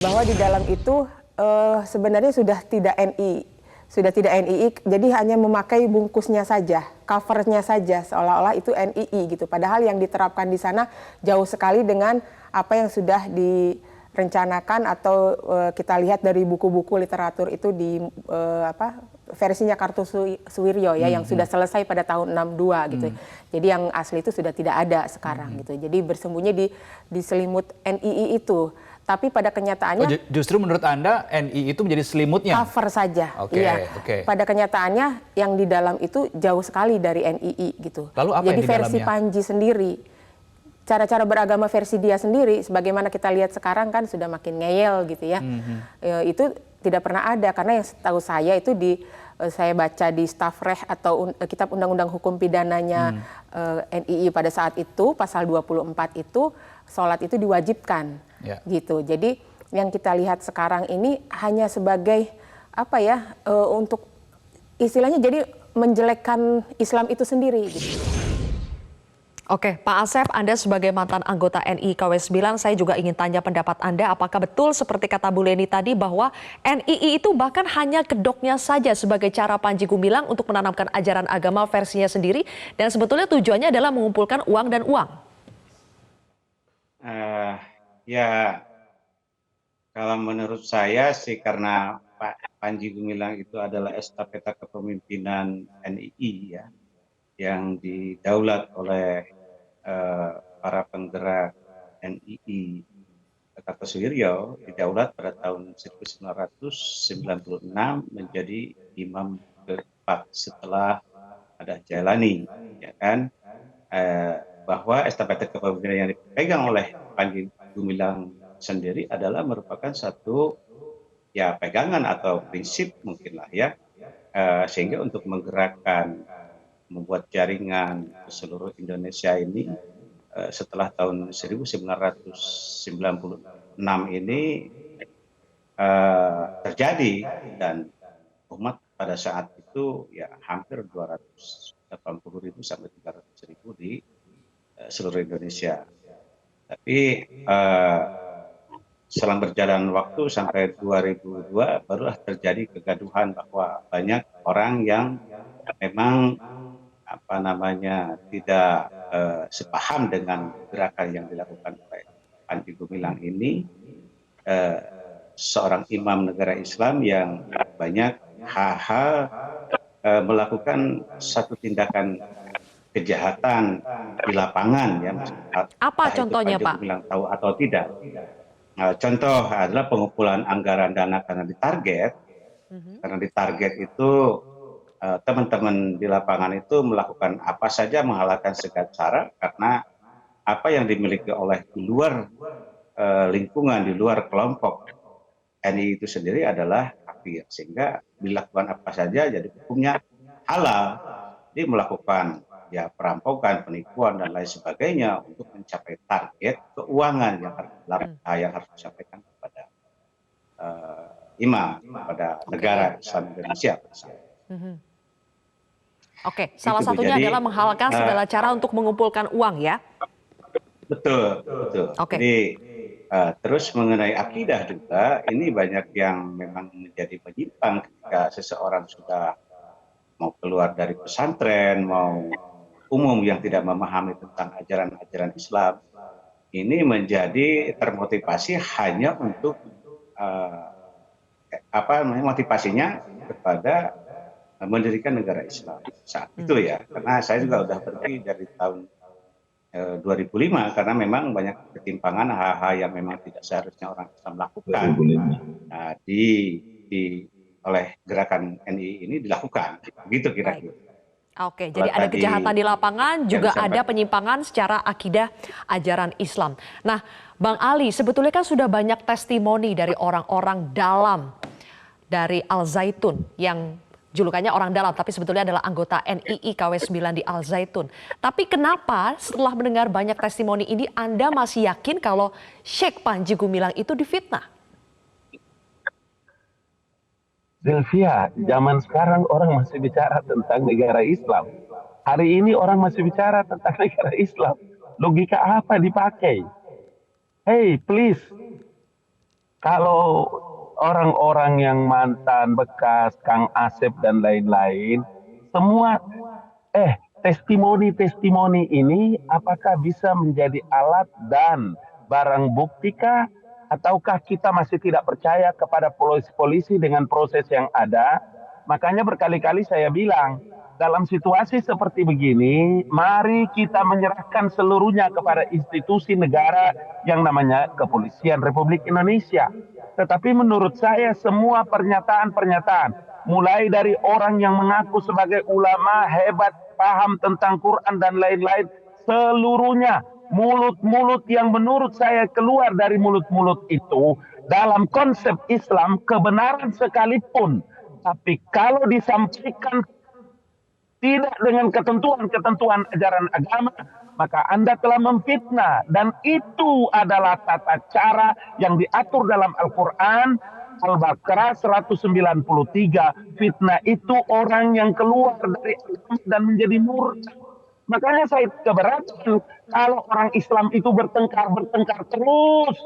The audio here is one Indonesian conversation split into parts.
Bahwa di dalam itu sebenarnya sudah tidak NII, jadi hanya memakai bungkusnya saja, covernya saja, seolah-olah itu NII gitu. Padahal yang diterapkan di sana jauh sekali dengan apa yang sudah direncanakan atau kita lihat dari buku-buku literatur itu di versinya Kartosuwiryo ya, yang sudah selesai pada tahun 62 gitu. Jadi yang asli itu sudah tidak ada sekarang gitu. Jadi bersembunyi di selimut NII itu. Tapi pada kenyataannya justru menurut Anda NII itu menjadi selimutnya? Cover saja. Oke, iya. oke. Pada kenyataannya yang di dalam itu jauh sekali dari NII gitu. Lalu apa Jadi yang di versi dalamnya? Panji sendiri, cara-cara beragama versi dia sendiri, sebagaimana kita lihat sekarang kan sudah makin ngeyel gitu ya. Itu tidak pernah ada, karena yang setahu saya itu saya baca di Stafreh atau Kitab Undang-Undang Hukum Pidananya NII pada saat itu, pasal 24 itu, sholat itu diwajibkan. Gitu. Jadi yang kita lihat sekarang ini hanya sebagai untuk istilahnya jadi menjelekkan Islam itu sendiri gitu. Oke, Pak Asep, Anda sebagai mantan anggota NII KW 9, saya juga ingin tanya pendapat Anda, apakah betul seperti kata Bu Leni tadi bahwa NII itu bahkan hanya kedoknya saja sebagai cara Panji Gumilang untuk menanamkan ajaran agama versinya sendiri, dan sebetulnya tujuannya adalah mengumpulkan uang dan uang? Ya, kalau menurut saya sih karena Pak Panji Gumilang itu adalah estafeta kepemimpinan NII ya, yang didaulat oleh para penggerak NII Kartosuwiryo, didaulat pada tahun 1996 menjadi imam keempat setelah ada Jailani, ya kan? Bahwa estafeta kepemimpinan yang dipegang oleh Panji Gumilang sendiri adalah merupakan satu ya pegangan atau prinsip mungkinlah ya, sehingga untuk menggerakkan, membuat jaringan ke seluruh Indonesia ini setelah tahun 1996 ini terjadi, dan umat pada saat itu ya hampir 280.000 sampai 300.000 di seluruh Indonesia. Tapi selang berjalan waktu sampai 2002 barulah terjadi kegaduhan bahwa banyak orang yang memang tidak sepaham dengan gerakan yang dilakukan oleh Panji Gumilang ini, seorang imam negara Islam yang banyak hal-hal melakukan satu tindakan kejahatan di lapangan ya. Apa contohnya, Pak? Bilang tahu atau tidak. Contoh adalah pengumpulan anggaran dana karena ditarget. Karena ditarget itu teman-teman di lapangan itu melakukan apa saja, menghalalkan segala cara, karena apa yang dimiliki oleh di luar lingkungan, di luar kelompok NII itu sendiri adalah kafir, sehingga dilakukan apa saja jadi hukumnya halal. Dia melakukan ya perampokan, penipuan dan lain sebagainya untuk mencapai target keuangan yang harus disampaikan kepada imam, kepada negara Islam Indonesia. Oke, salah satunya adalah menghalalkan segala cara untuk mengumpulkan uang ya? Betul. Jadi terus mengenai akidah juga, ini banyak yang memang menjadi menyimpang ketika seseorang sudah mau keluar dari pesantren, mau umum yang tidak memahami tentang ajaran-ajaran Islam, ini menjadi termotivasi hanya untuk motivasinya kepada mendirikan negara Islam saat itu ya. Karena saya juga sudah pergi dari tahun 2005 karena memang banyak ketimpangan, hal-hal yang memang tidak seharusnya orang Islam lakukan oleh gerakan NII ini dilakukan, gitu kira-kira. Oke, jadi ada kejahatan di lapangan, juga ada penyimpangan secara akidah ajaran Islam. Nah, Bang Ali, sebetulnya kan sudah banyak testimoni dari orang-orang dalam dari Al Zaitun yang julukannya orang dalam, tapi sebetulnya adalah anggota NII KW 9 di Al Zaitun. Tapi kenapa setelah mendengar banyak testimoni ini Anda masih yakin kalau Syekh Panji Gumilang itu difitnah? Sylvia, zaman sekarang orang masih bicara tentang negara Islam. Hari ini orang masih bicara tentang negara Islam. Logika apa dipakai? Hey, please. Kalau orang-orang yang mantan bekas Kang Asep dan lain-lain, semua testimoni-testimoni ini apakah bisa menjadi alat dan barang buktikah, ataukah kita masih tidak percaya kepada polisi dengan proses yang ada? Makanya berkali-kali saya bilang, dalam situasi seperti begini, mari kita menyerahkan seluruhnya kepada institusi negara yang namanya Kepolisian Republik Indonesia. Tetapi menurut saya semua pernyataan-pernyataan, mulai dari orang yang mengaku sebagai ulama hebat, paham tentang Quran dan lain-lain, seluruhnya mulut-mulut yang menurut saya keluar dari mulut-mulut itu dalam konsep Islam kebenaran sekalipun, tapi kalau disampaikan tidak dengan ketentuan-ketentuan ajaran agama, maka Anda telah memfitnah. Dan itu adalah tata cara yang diatur dalam Al-Quran, Al-Baqarah 193. Fitnah itu orang yang keluar dari agama dan menjadi murtad. Makanya saya keberatan kalau orang Islam itu bertengkar terus.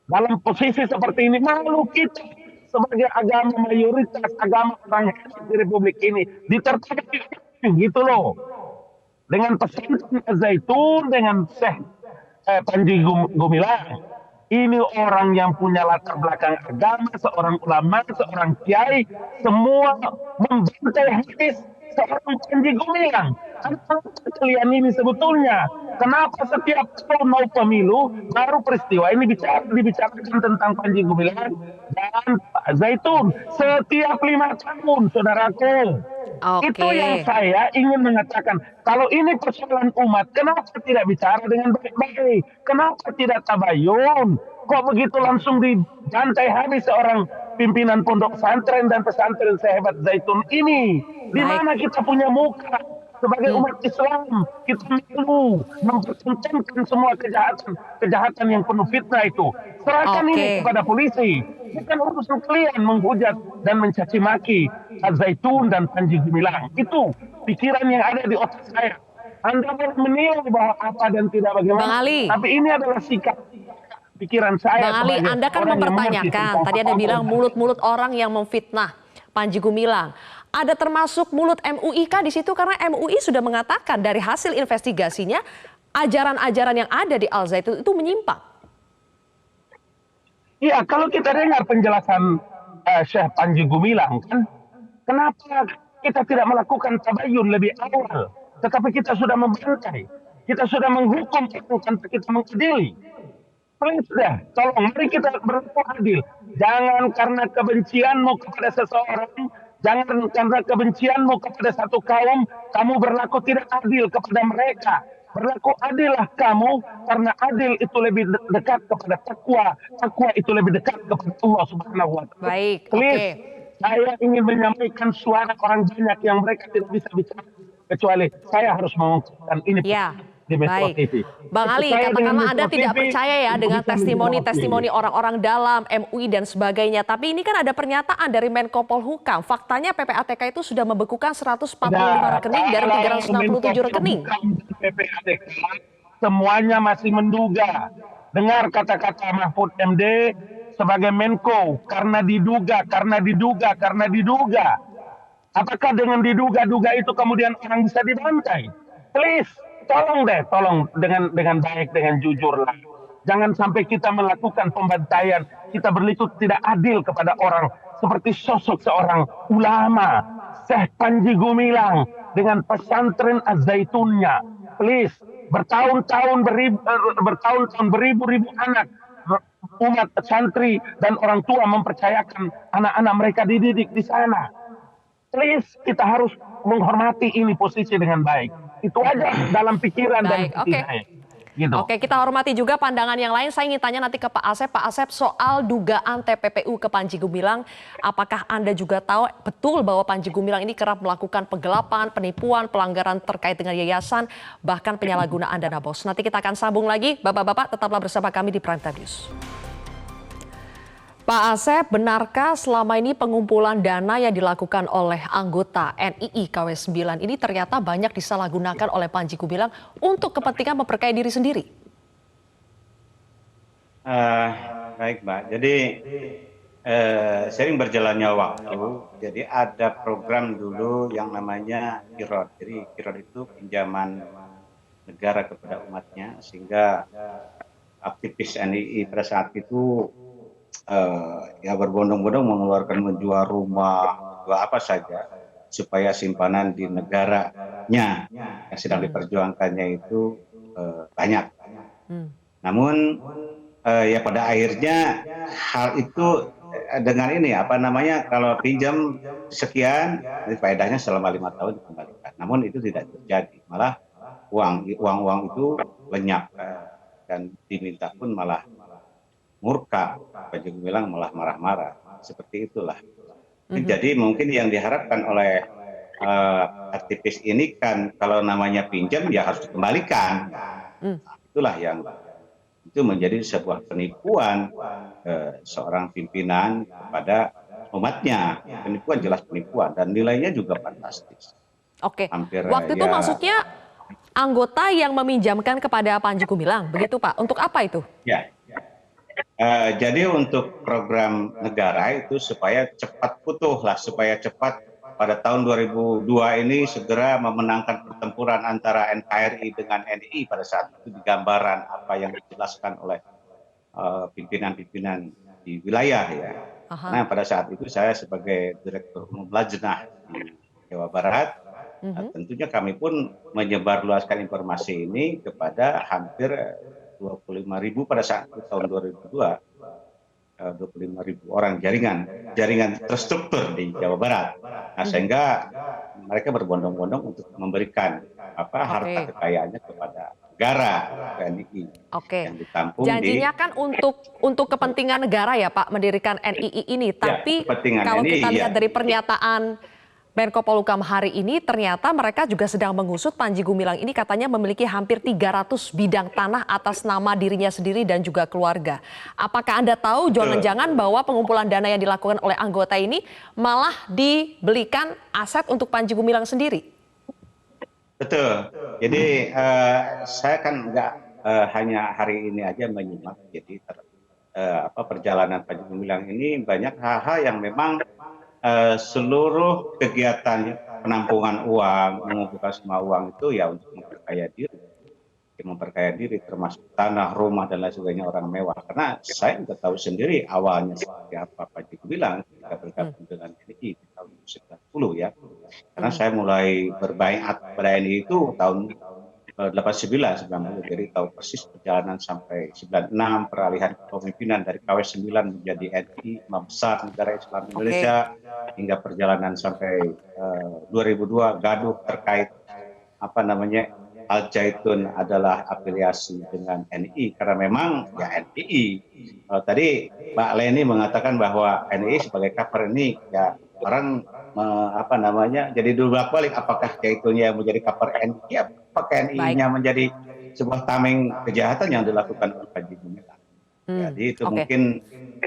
Dalam posisi seperti ini, malu kita sebagai agama mayoritas, agama orang di Republik ini ditertarik gitu loh. Dengan pesantren Zaitun, dengan Syekh Panji Gumilang, ini orang yang punya latar belakang agama, seorang ulama, seorang kiai, semua membantai habis seorang Panji Gumilang. Apa kalian ini sebetulnya? Kenapa setiap tahun mau pemilu baru peristiwa ini dibicarakan tentang Panji Gumilang dan Pak Zaitun setiap 5 tahun, saudaraku? Itu yang saya ingin mengatakan. Kalau ini persoalan umat, kenapa tidak bicara dengan baik-baik? Kenapa tidak tabayun? Kok begitu langsung dibantai habis seorang pimpinan pondok pesantren dan pesantren sehebat Zaitun ini? Di mana kita punya muka sebagai umat Islam? Kita perlu mempertontonkan semua kejahatan yang penuh fitnah itu. Serahkan ini kepada polisi. Bukan urusan kalian menghujat dan mencaci maki Zaitun dan Panji Gumilang. Itu pikiran yang ada di otak saya. Anda boleh menilai bahwa apa dan tidak bagaimana. Bang Ali, tapi ini adalah sikap pikiran saya. Bang Ali, Anda kan mempertanyakan, tadi Anda bilang mulut-mulut orang yang memfitnah Panji Gumilang. Ada termasuk mulut MUI kah di situ? Karena MUI sudah mengatakan dari hasil investigasinya ajaran-ajaran yang ada di Al Zaitun itu menyimpang. Iya, kalau kita dengar penjelasan Syekh Panji Gumilang, kan, kenapa kita tidak melakukan tabayun lebih awal? Tetapi kita sudah membantai, kita sudah menghukum, tanpa kita mengadili. Please deh, tolong mari kita berlaku adil. Jangan karena kebencianmu kepada seseorang, jangan karena kebencianmu kepada satu kaum, kamu berlaku tidak adil kepada mereka. Berlaku adillah kamu, karena adil itu lebih dekat kepada takwa. Takwa itu lebih dekat kepada Allah Subhanahu wa Ta'ala. Baik, Please, saya ingin menyampaikan suara orang banyak yang mereka tidak bisa bicara, kecuali saya harus mengungkapkan ini. Ya. Di Metro Baik, TV. Bang Ali, katakanlah Anda tidak percaya ya dengan testimoni-testimoni ini. orang-orang dalam MUI dan sebagainya. Tapi ini kan ada pernyataan dari Menko Polhukam. Faktanya PPATK itu sudah membekukan 145 rekening dari 367 rekening. PPATK semuanya masih menduga. Dengar kata-kata Mahfud MD sebagai Menko, karena diduga. Apakah dengan diduga-duga itu kemudian orang bisa dibantai? Please. Tolong dengan baik, dengan jujur lah. Jangan sampai kita melakukan pembantaian, kita berlutut tidak adil kepada orang seperti sosok seorang ulama, Syekh Panji Gumilang dengan pesantren Az-Zaitunnya. Please, bertahun-tahun beribu-ribu anak, umat santri dan orang tua mempercayakan anak-anak mereka dididik di sana. Please, kita harus menghormati ini posisi dengan baik. Itu aja dalam pikiran dan saya. Gitu. Oke, kita hormati juga pandangan yang lain. Saya ingin tanya nanti ke Pak Asep. Pak Asep, soal dugaan TPPU ke Panji Gumilang, apakah Anda juga tahu betul bahwa Panji Gumilang ini kerap melakukan penggelapan, penipuan, pelanggaran terkait dengan yayasan, bahkan penyalahgunaan dana BOS? Nanti kita akan sambung lagi. Bapak-bapak, tetaplah bersama kami di Prime Time News. Pak Asep, benarkah selama ini pengumpulan dana yang dilakukan oleh anggota NII KW9 ini ternyata banyak disalahgunakan oleh Panji Gumilang untuk kepentingan memperkaya diri sendiri? Baik, Mbak. Jadi sering berjalannya waktu, jadi ada program dulu yang namanya KIROD. Jadi KIROD itu pinjaman negara kepada umatnya, sehingga aktivis NII pada saat itu ya berbondong-bondong menjual rumah, menjual apa saja supaya simpanan di negaranya yang sedang diperjuangkannya itu banyak. Namun ya pada akhirnya hal itu dengan ini apa namanya, kalau pinjam sekian faedahnya selama 5 tahun dikembalikan. Namun itu tidak terjadi, malah uang itu lenyap dan diminta pun malah murka. Panji Gumilang malah marah-marah. Seperti itulah. Jadi mungkin yang diharapkan oleh aktivis ini kan, kalau namanya pinjam ya harus dikembalikan. Itulah yang itu menjadi sebuah penipuan seorang pimpinan kepada umatnya. Penipuan, jelas penipuan, dan nilainya juga fantastis. Oke. Hampir, Waktu itu maksudnya anggota yang meminjamkan kepada Panji Gumilang, begitu Pak? Untuk apa itu? Ya. Jadi untuk program negara itu supaya cepat putuh lah, supaya cepat pada tahun 2002 ini segera memenangkan pertempuran antara NKRI dengan NII pada saat itu, di gambaran apa yang dijelaskan oleh pimpinan-pimpinan di wilayah ya. Nah pada saat itu saya sebagai Direktur Umum Lajnah di Jawa Barat, tentunya kami pun menyebarluaskan informasi ini kepada hampir 25.000 pada saat itu, tahun 2002, 25.000 orang jaringan terstruktur di Jawa Barat. Nah, sehingga mereka berbondong-bondong untuk memberikan harta kekayaannya kepada negara, NII yang ditampung. Janjinya kan untuk kepentingan negara ya Pak, mendirikan NII ini. Tapi kalau kita lihat dari pernyataan Menko Polhukam hari ini, ternyata mereka juga sedang mengusut Panji Gumilang ini katanya memiliki hampir 300 bidang tanah atas nama dirinya sendiri dan juga keluarga. Apakah Anda tahu jangan-jangan bahwa pengumpulan dana yang dilakukan oleh anggota ini malah dibelikan aset untuk Panji Gumilang sendiri? Betul. Jadi saya kan nggak hanya hari ini aja menyimak. Jadi perjalanan Panji Gumilang ini banyak hal-hal yang memang seluruh kegiatan penampungan uang, mengumpulkan semua uang itu ya untuk memperkaya diri, termasuk tanah, rumah, dan lain sebagainya, orang mewah. Karena saya juga tahu sendiri awalnya seperti apa Panji Gumilang ketika bergabung dengan NII di tahun 90 ya. Karena saya mulai berbaiat pada NII itu tahun 89, jadi tahu persis perjalanan sampai 96, peralihan kepemimpinan dari KW 9 menjadi NII, Imam Besar Negara Islam Indonesia, hingga perjalanan sampai 2002 gaduh terkait Al Zaitun adalah afiliasi dengan NII, karena memang ya NII. Tadi Mbak Leni mengatakan bahwa NII sebagai cover ini ya orang jadi dulu balik, apakah Zaitunnya yang menjadi cover NII, apakah NII-nya menjadi sebuah tameng kejahatan yang dilakukan oleh Panji Gumilang. Jadi itu mungkin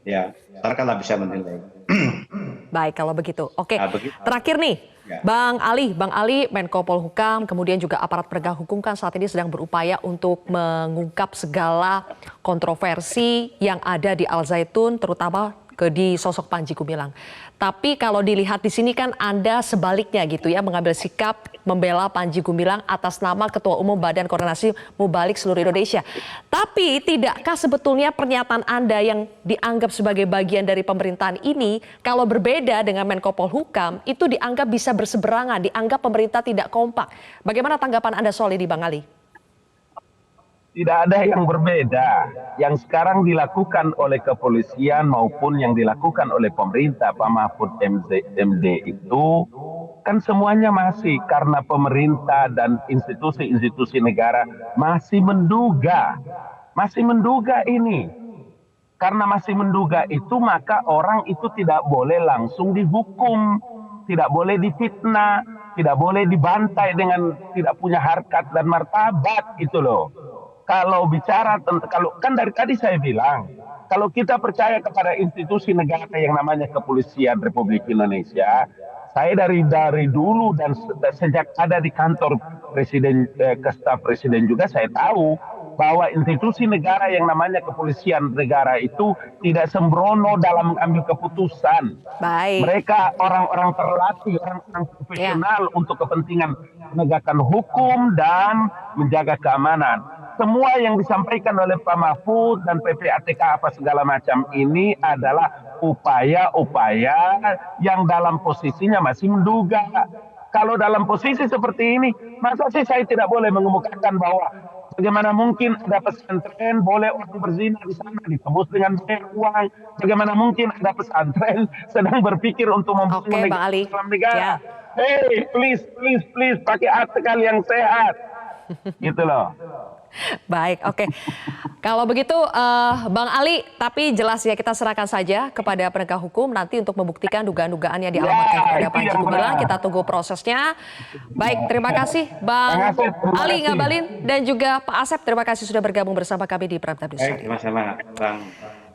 ya masyarakat bisa menilai. Baik kalau begitu. Oke. Nah, begitu. Terakhir nih, ya. Bang Ali Menko Polhukam, kemudian juga aparat penegak hukum kan saat ini sedang berupaya untuk mengungkap segala kontroversi yang ada di Al Zaitun, terutama di sosok Panji Gumilang. Tapi kalau dilihat di sini kan Anda sebaliknya gitu ya, mengambil sikap membela Panji Gumilang atas nama Ketua Umum Badan Koordinasi Mubalik seluruh Indonesia. Tapi tidakkah sebetulnya pernyataan Anda yang dianggap sebagai bagian dari pemerintahan ini, kalau berbeda dengan Menko Polhukam, itu dianggap bisa berseberangan, dianggap pemerintah tidak kompak. Bagaimana tanggapan Anda soal ini, Bang Ali? Tidak ada yang berbeda. Yang sekarang dilakukan oleh kepolisian maupun yang dilakukan oleh pemerintah Pak Mahfud MD itu kan semuanya masih karena pemerintah dan institusi-institusi negara masih menduga ini. Karena masih menduga itu, maka orang itu tidak boleh langsung dihukum, tidak boleh difitnah, tidak boleh dibantai dengan tidak punya harkat dan martabat itu loh. Kalau bicara tentang, kalau kan dari tadi saya bilang, kalau kita percaya kepada institusi negara yang namanya Kepolisian Republik Indonesia, saya dari dulu dan sejak ada di kantor presiden, ke staf presiden juga saya tahu bahwa institusi negara yang namanya kepolisian negara itu tidak sembrono dalam mengambil keputusan. Baik. Mereka orang-orang terlatih, orang-orang profesional untuk kepentingan penegakan hukum dan menjaga keamanan. Semua yang disampaikan oleh Pak Mahfud dan PPATK apa segala macam ini adalah upaya-upaya yang dalam posisinya masih menduga. Kalau dalam posisi seperti ini, masa sih saya tidak boleh mengemukakan bahwa bagaimana mungkin ada pesantren boleh orang berzina di sana ditebus dengan bayar uang? Bagaimana mungkin ada pesantren sedang berpikir untuk membunuh Oke, Bang Ali. negara? Ya. Hey, please, pakai akal yang sehat. Gitu loh. Baik, oke. Kalau begitu, Bang Ali, tapi jelas ya kita serahkan saja kepada penegak hukum nanti untuk membuktikan dugaan-dugaan yang dialamatkan kepada itu Panji yang Gumilang. benar. Kita tunggu prosesnya. Baik, terima kasih Bang Terima Ali kasih. Ngabalin dan juga Pak Asep. Terima kasih sudah bergabung bersama kami di Prime Time News. Baik, sama-sama, Bang.